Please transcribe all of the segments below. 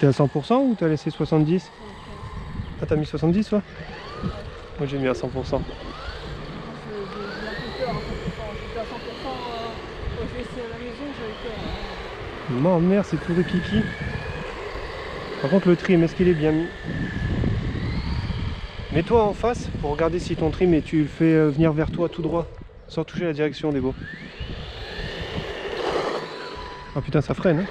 T'es à 100% ou t'as laissé 70? Ah, t'as mis 70 toi? Moi j'ai mis à 100%. J'ai un peu peur à 100%. J'étais à 100% quand je laissé à la maison, j'avais peur. Non, merde, c'est tout rikiki. Par contre, le trim, est-ce qu'il est bien mis? Mets-toi en face pour regarder si ton trim et tu le fais venir vers toi tout droit, sans toucher la direction des beaux. Ah putain, ça freine, hein.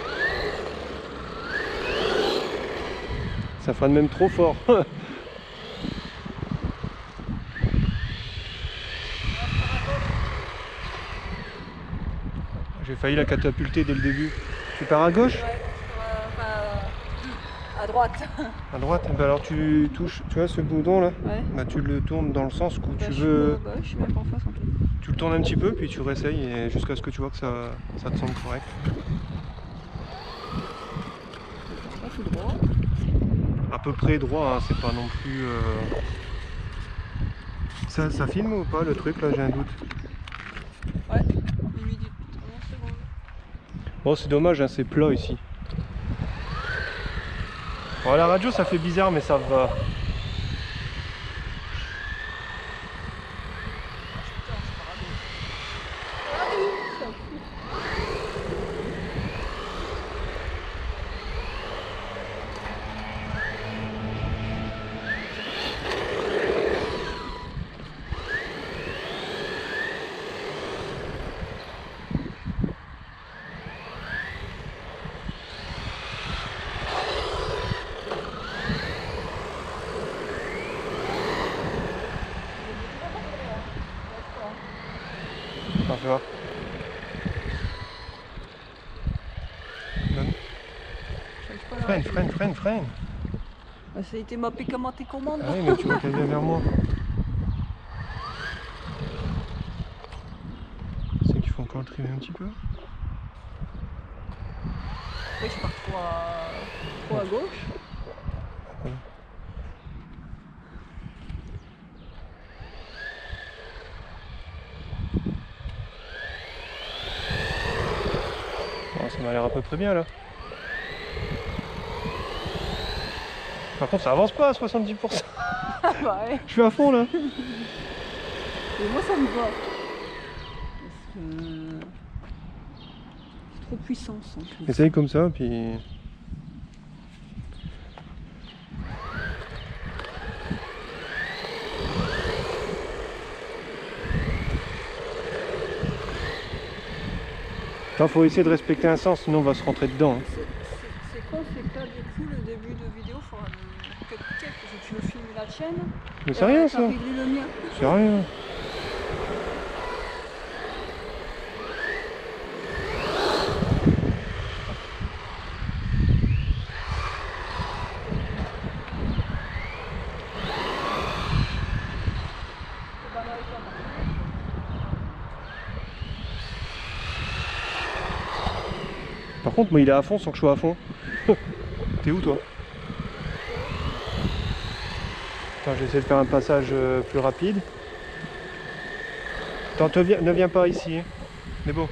Ça freine même trop fort. J'ai failli la catapulter dès le début. Tu pars à gauche? Ouais, à droite. À droite? Bah alors tu touches, tu vois ce boudon là? Ouais. Bah tu le tournes dans le sens où Bah, tu veux. je suis même pas en face en fait. Tu le tournes un petit peu, puis tu réessayes et jusqu'à ce que tu vois que ça te semble correct. Là, je suis droit. À peu près droit, hein, c'est pas non plus. Ça filme ou pas le truc là? J'ai un doute. Ouais, 1 minute 11 secondes. Bon, c'est dommage, hein, c'est plat ici. Bon, la radio ça fait bizarre, mais ça va. On va voir. J'arrive pas à Freine, l'arrêter. freine. Bah, ça a été mappé comment tes commandes. Ah oui, mais tu vois qu'elle vient vers moi. C'est qu'il faut encore le trimer un petit peu. Oui, je pars trop à gauche. Voilà. Bon, ça m'a l'air à peu près bien là. Par contre, ça avance pas à 70%. Ah bah ouais. Je suis à fond là. Et moi ça me va. Parce que c'est trop puissance en plus. Essaye comme ça, puis. Attends, faut essayer de respecter un sens, sinon on va se rentrer dedans. Hein. C'est con, c'est que là du coup le début de vidéo faudra le cut parce que tu veux filmer la tienne. Mais c'est rien ça. T'as réglé le mien. C'est rien. Par contre, moi il est à fond sans que je sois à fond. T'es où toi? Attends, j'essaie de faire un passage plus rapide. Attends, ne viens pas ici. Hein. C'est beau.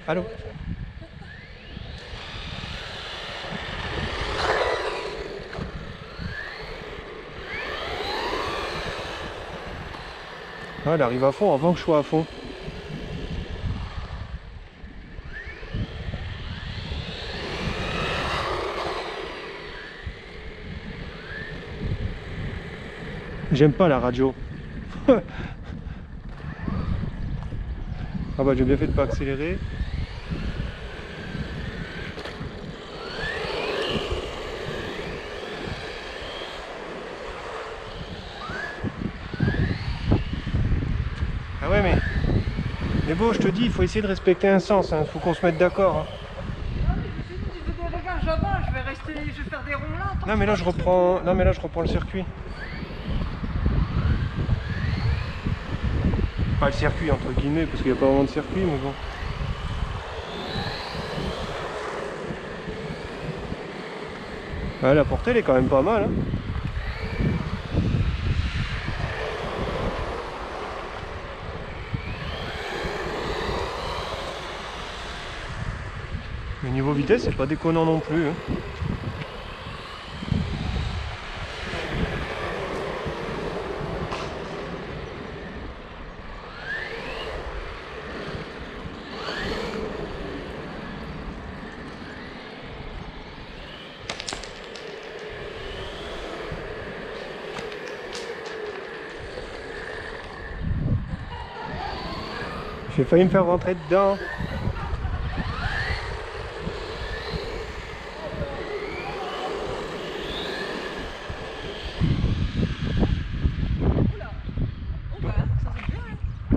Allô? Ah, elle arrive à fond avant que je sois à fond. J'aime pas la radio. Ah bah j'ai bien fait de pas accélérer. Ah ouais mais bon, je te dis, il faut essayer de respecter un sens, hein. Faut qu'on se mette d'accord. Hein. Non mais je sais que tu fais des réglages là-bas, je vais faire des ronds là. Non mais là je reprends le circuit. Pas le circuit entre guillemets parce qu'il n'y a pas vraiment de circuit mais bon. Ah, la portée elle est quand même pas mal. Hein. Le niveau vitesse c'est pas déconnant non plus. Hein. J'ai failli me faire rentrer dedans.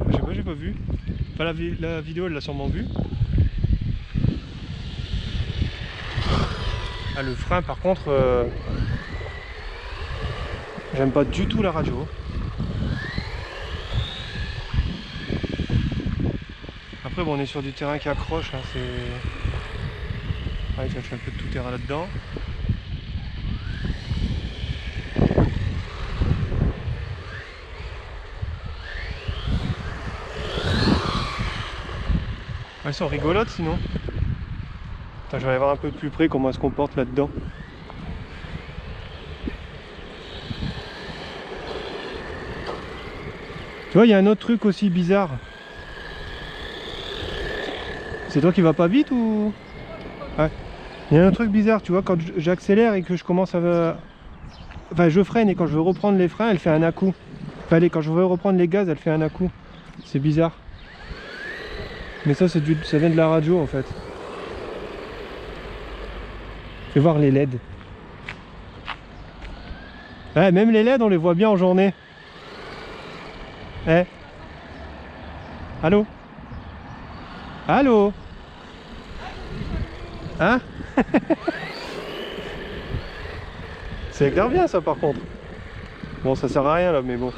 Je sais pas, j'ai pas vu. Enfin, la vidéo, elle l'a sûrement vu. Ah, le frein, par contre, j'aime pas du tout la radio. Après, bon, on est sur du terrain qui accroche. Hein, c'est. Ah, je fais un peu de tout terrain là-dedans. Elles sont rigolotes sinon. Attends, je vais aller voir un peu de plus près comment elles se comportent là-dedans. Tu vois, il y a un autre truc aussi bizarre. C'est toi qui vas pas vite ou... Ouais. Il y a un truc bizarre, tu vois, quand j'accélère et que je commence à... Enfin, je freine et quand je veux reprendre les freins, elle fait un à-coup. Enfin, allez, quand je veux reprendre les gaz, elle fait un à-coup. C'est bizarre. Mais ça, ça vient de la radio en fait. Fais voir les LED. Ouais, même les LED, on les voit bien en journée. Eh. Allô? Allô? Hein? Ça éclaire bien ça par contre. Bon, ça sert à rien là, mais bon.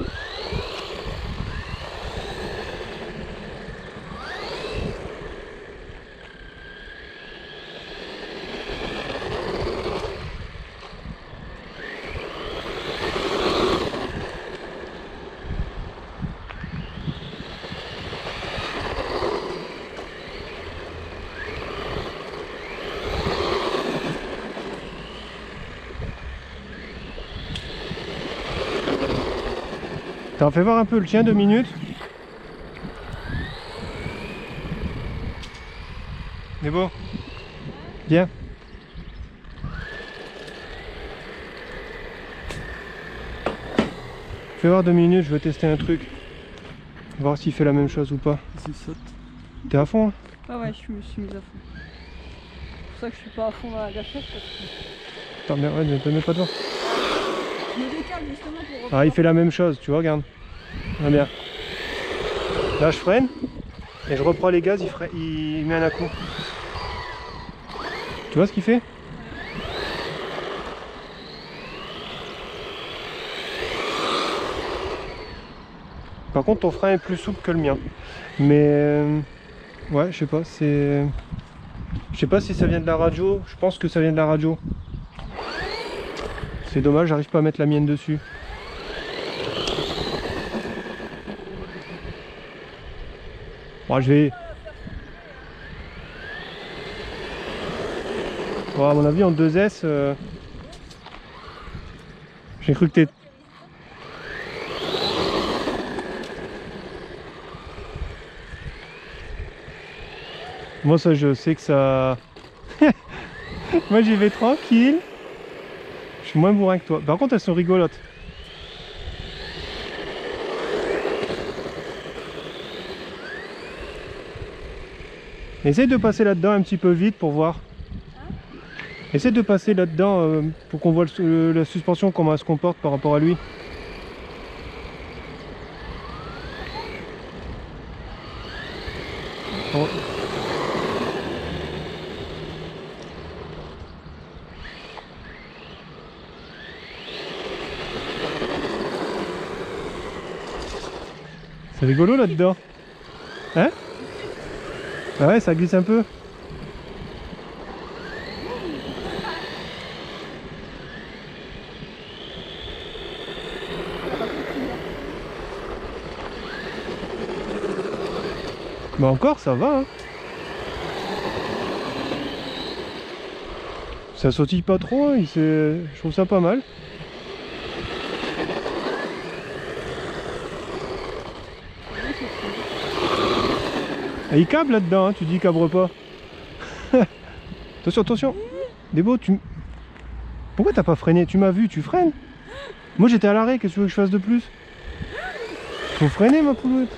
T'en fais voir un peu le tien 2 minutes. C'est beau. Viens. Fais voir 2 minutes, je veux tester un truc. Voir s'il fait la même chose ou pas. S'il saute. T'es à fond hein? Ah ouais, je me suis mise à fond. C'est pour ça que je suis pas à fond dans la gâchette. Parce que... Attends, merde, ne te mets pas devant. Je me décale justement pour... Ah, il fait la même chose, tu vois, regarde. Ah, bien. Là, je freine. Et je reprends les gaz, il met un à-coup. Tu vois ce qu'il fait? Par contre, ton frein est plus souple que le mien. Mais... ouais, je sais pas, c'est... Je sais pas si ça vient de la radio. Je pense que ça vient de la radio. C'est dommage, j'arrive pas à mettre la mienne dessus. Bon, je vais... Bon, à mon avis, en 2S... J'ai cru que t'es... Moi, ça, je sais que ça... Moi, j'y vais tranquille. Je suis moins bourrin que toi. Par contre, elles sont rigolotes. Essaye de passer là-dedans un petit peu vite pour voir. Essaye de passer là-dedans pour qu'on voit la suspension, comment elle se comporte par rapport à lui. Oh. C'est rigolo là-dedans. Hein? Ah ouais, ça glisse un peu. Bah encore, ça va. Hein. Ça sautille pas trop, hein, je trouve ça pas mal. Et il câble là-dedans, hein, tu dis cabre pas. Attention, attention. Débo, pourquoi t'as pas freiné? Tu m'as vu, tu freines. Moi j'étais à l'arrêt, qu'est-ce que tu veux que je fasse de plus? Faut freiner ma pouloute.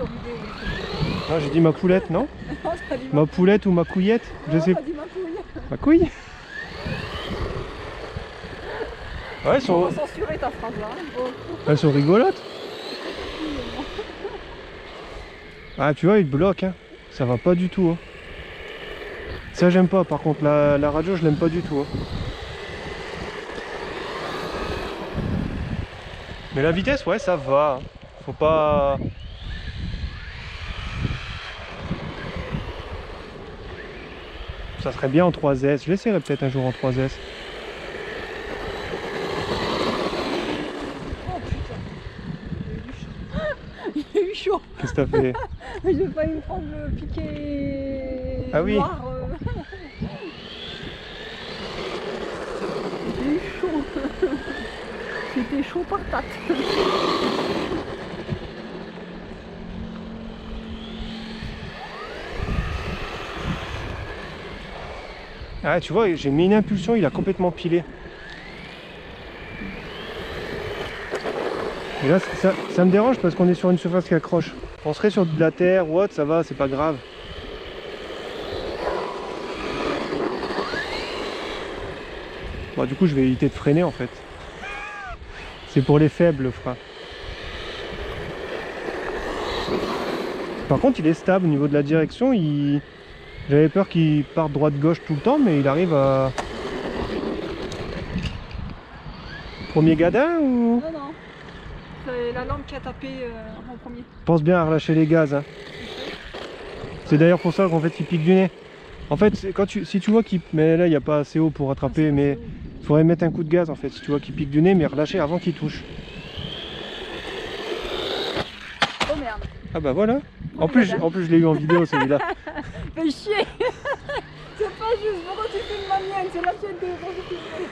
sur vidéo. Non, j'ai dit ma poulette, non? Non, t'as dit Ma poulette ou ma couillette? Je sais t'as dit ma couille. Ma couille? Ouais, On va censurer ta phrase là. Oh. elles sont rigolotes. Ah, tu vois, il te bloque, hein. Ça va pas du tout, hein. Ça, j'aime pas, par contre, la radio, je l'aime pas du tout, hein. Mais la vitesse, ouais, ça va. Faut pas... Ça serait bien en 3S. Je l'essaierai peut-être un jour en 3S. Oh putain. Il a eu chaud. Qu'est-ce que t'as fait? J'ai failli me prendre le piquet Ah oui. noir. J'ai eu chaud. C'était chaud patate. Ah, tu vois, j'ai mis une impulsion, il a complètement pilé. Et là, ça me dérange parce qu'on est sur une surface qui accroche. On serait sur de la terre ou autre, ça va, c'est pas grave. Bon, du coup, je vais éviter de freiner en fait. C'est pour les faibles, le frein. Par contre, il est stable au niveau de la direction. J'avais peur qu'il parte droite-gauche tout le temps, mais il arrive à... Premier gadin ou... Non, non. C'est la lampe qui a tapé en premier. Pense bien à relâcher les gaz, hein. C'est d'ailleurs pour ça qu'en fait il pique du nez. En fait, si tu vois qu'il... Mais là, il n'y a pas assez haut pour rattraper, mais il faudrait mettre un coup de gaz en fait. Si tu vois qu'il pique du nez, mais relâcher avant qu'il touche. Oh merde. Ah bah voilà. En plus, je l'ai eu en vidéo celui-là. Fais chier. C'est pas juste, pourquoi tu filmes ma mienne? C'est la tienne que je filmer.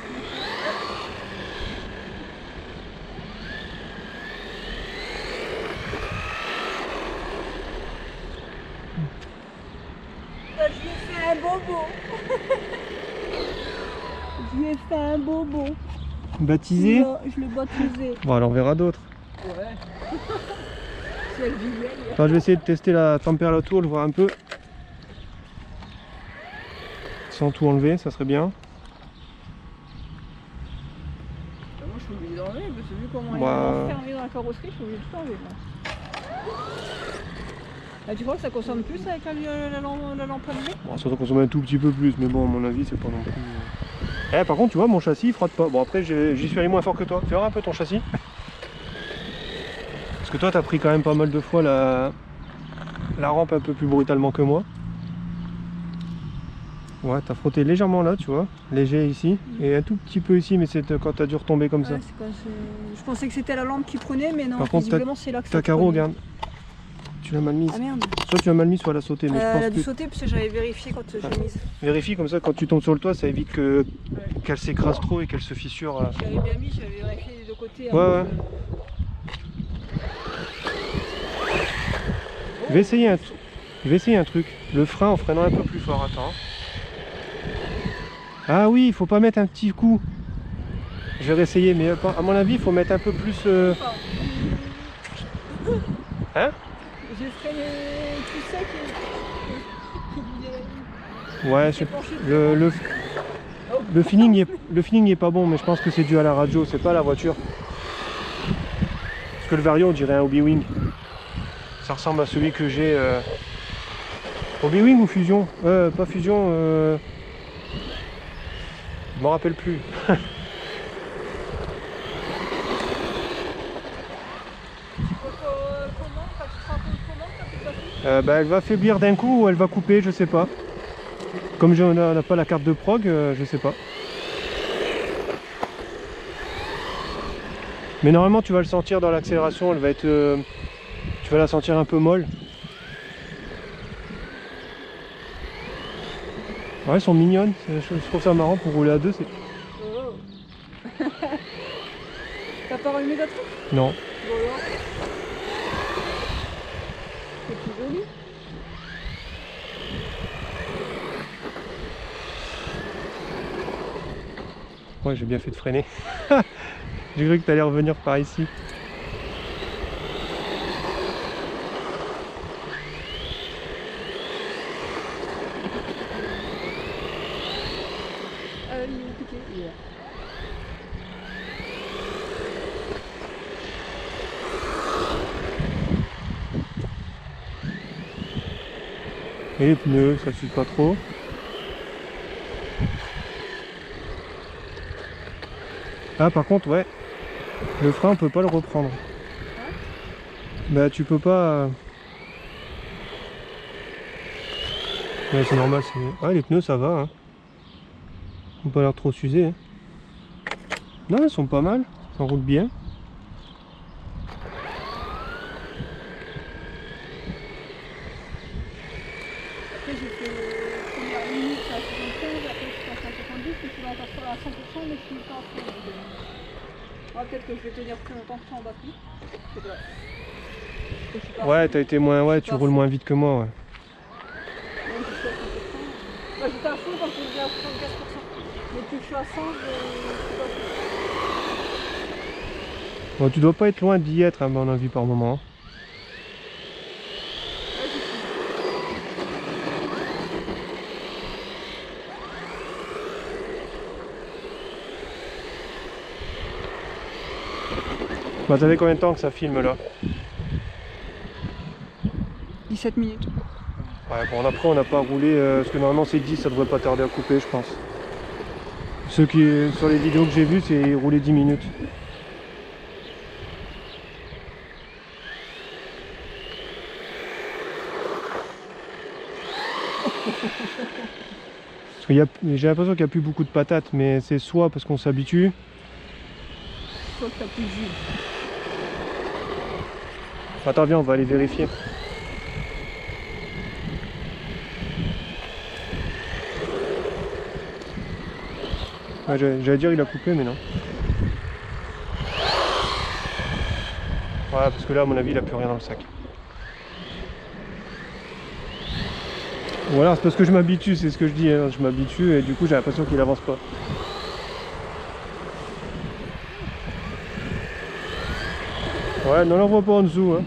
Je lui ai fait un bobo. Je lui ai fait un bobo. Baptisé. Je l'ai baptisé. Bon, alors on verra d'autres. Ouais. Si elle vivait. Enfin, je vais essayer de tester la température, le voir un peu. Sans tout enlever, ça serait bien. Moi je suis obligée d'enlever parce que vu comment il Bah... est enfermé dans la carrosserie, je suis obligée de tout enlever. Ah, tu crois que ça consomme plus avec la lampe allumée? Bon, ça doit consommer un tout petit peu plus, mais bon, à mon avis, c'est pas non plus... Eh, par contre, tu vois, mon châssis, il frotte pas. Bon, après, j'y suis allé moins fort que toi. Fais voir un peu ton châssis. Parce que toi, t'as pris quand même pas mal de fois la rampe un peu plus brutalement que moi. Ouais, t'as frotté légèrement là, tu vois. Léger ici. Et un tout petit peu ici, mais c'est quand t'as dû retomber comme ça. Ouais, je pensais que c'était la lampe qui prenait, mais non, Par contre, visiblement c'est là que ça ta carreau, prenait. regarde. Tu l'as mal mise. Ah merde. Soit tu l'as mal mise, soit elle a sauté. Mais je Elle pense a dû que... sauter parce que j'avais vérifié quand j'ai mise. Vérifie comme ça, quand tu tombes sur le toit, ça évite qu'elle s'écrase trop et qu'elle se fissure. J'avais bien mis, j'avais vérifié les deux côtés. Ouais, ouais. Je vais essayer un truc. Le frein en freinant un peu plus fort. Attends. Ah oui, il faut pas mettre un petit coup. Je vais réessayer, mais à mon avis, il faut mettre un peu plus... Hein? J'ai freiné, tu sais qu'il... Ouais, le feeling est pas bon, mais je pense que c'est dû à la radio, c'est pas à la voiture. Parce que le Vario, on dirait un Hobby-Wing. Ça ressemble à celui que j'ai... Hobby-Wing ou Fusion? Pas Fusion, je m'en rappelle plus. Bah, elle va faiblir d'un coup ou elle va couper, je sais pas. Comme on n'a pas la carte de prog, je sais pas. Mais normalement tu vas le sentir dans l'accélération, elle va être... tu vas la sentir un peu molle. Ouais, elles sont mignonnes, je trouve ça marrant pour rouler à deux. Oh. T'as pas rallumé la truc? Non. Bon alors. C'est plus joli. Ouais, j'ai bien fait de freiner. J'ai cru que tu allais revenir par ici. ils ont piqué. Il est là. Et les pneus, ça suit pas trop. Ah par contre ouais, le frein on peut pas le reprendre. Bah tu peux pas... Ouais c'est normal, c'est... Ouais les pneus ça va hein. Ils ont pas l'air trop s'user hein. Non ils sont pas mal, ça roule bien. Après j'ai fait les premières minutes à 75, après je suis passé à 70, mais je suis encore à 100%, mais je suis pas à fond. Donc, peut-être que je vais tenir plus longtemps que ça en batterie. C'est vrai. Ouais t'as été moins... Ouais tu roules moins vite que moi ouais. Même si je suis à 100%. Moi j'étais à fond quand je faisais à 75%. Mais depuis que je suis à 100, je suis pas à fond. Bon tu dois pas être loin d'y être à mon avis par moment. Bah t'avais combien de temps que ça filme là? 17 minutes. Ouais bon après on n'a pas roulé, parce que normalement c'est 10, ça devrait pas tarder à couper je pense. Ceux qui, sur les vidéos que j'ai vues, c'est rouler 10 minutes. J'ai l'impression qu'il n'y a plus beaucoup de patates, mais c'est soit parce qu'on s'habitue, Soit que t'as plus de jus. Attends, viens, on va aller vérifier. Ouais, j'allais dire il a coupé, mais non. Voilà, parce que là, à mon avis, il a plus rien dans le sac. Ou alors, c'est parce que je m'habitue, c'est ce que je dis. Hein. Je m'habitue et du coup, j'ai l'impression qu'il avance pas. Ouais, ne l'envoie pas en dessous. Hein.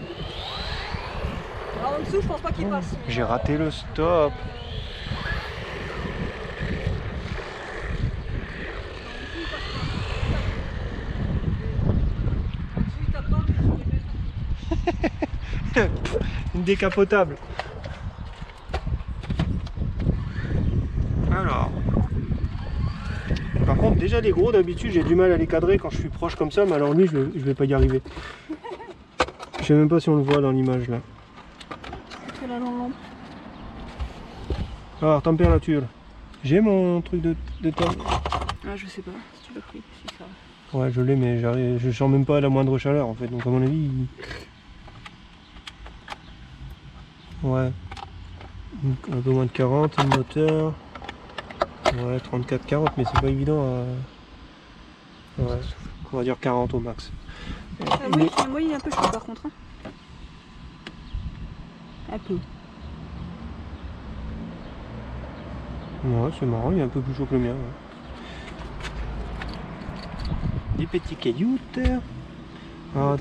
Alors en dessous, je pense pas qu'il passe. J'ai raté le stop. Une décapotable. Alors. Par contre, déjà les gros d'habitude, j'ai du mal à les cadrer quand je suis proche comme ça, mais alors lui, je vais pas y arriver. Je sais même pas si on le voit dans l'image là. C'est là dans l'ombre. Alors, température. J'ai mon truc de temps. Ah, je sais pas si tu l'as pris. Si ça. Ouais, je l'ai, mais je sens même pas la moindre chaleur en fait. Donc, à mon avis. Ouais. Un peu moins de 40, le moteur. Ouais, 34-40, mais c'est pas évident à. Ouais, on va dire 40 au max. Oui, moi il est un peu chaud par contre. Hein. Un peu. Ouais, c'est marrant, il est un peu plus chaud que le mien. Ouais. Des petits cailloux. Attends. Moi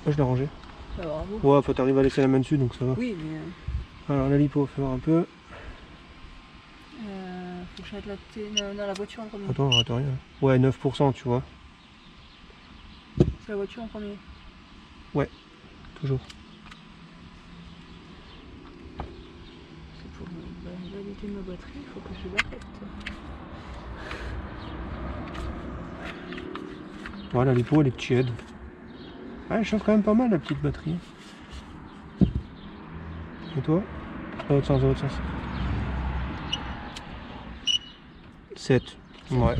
je l'ai rangé. Bah, bravo. Ouais, faut t'arriver à laisser la main dessus donc ça va. Oui, mais. Alors la lipo, faut voir un peu. Faut que j'arrête dans la voiture en premier. Attends, rien. Ouais, 9% tu vois. C'est la voiture en premier. Ouais, toujours. C'est pour la validité de ma batterie, il faut que je l'arrête. Voilà, la lipo elle est tiède. Ah, elle chauffe quand même pas mal la petite batterie. Et toi? Dans l'autre sens, dans l'autre sens. 7. Ouais.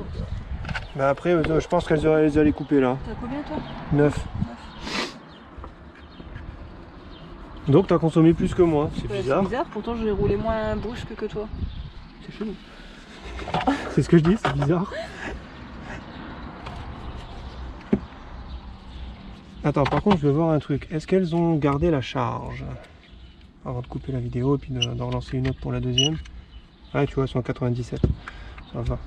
Bah après, je pense qu'elles allaient couper là. T'as combien toi? 9. Donc t'as consommé plus que moi, c'est bizarre. C'est bizarre, pourtant j'ai roulé moins brusque que toi. C'est chelou. C'est ce que je dis, c'est bizarre. Attends, par contre, je veux voir un truc. Est-ce qu'elles ont gardé la charge avant de couper la vidéo et puis de relancer une autre pour la deuxième? Ouais, tu vois, elles sont à 97. Ça va.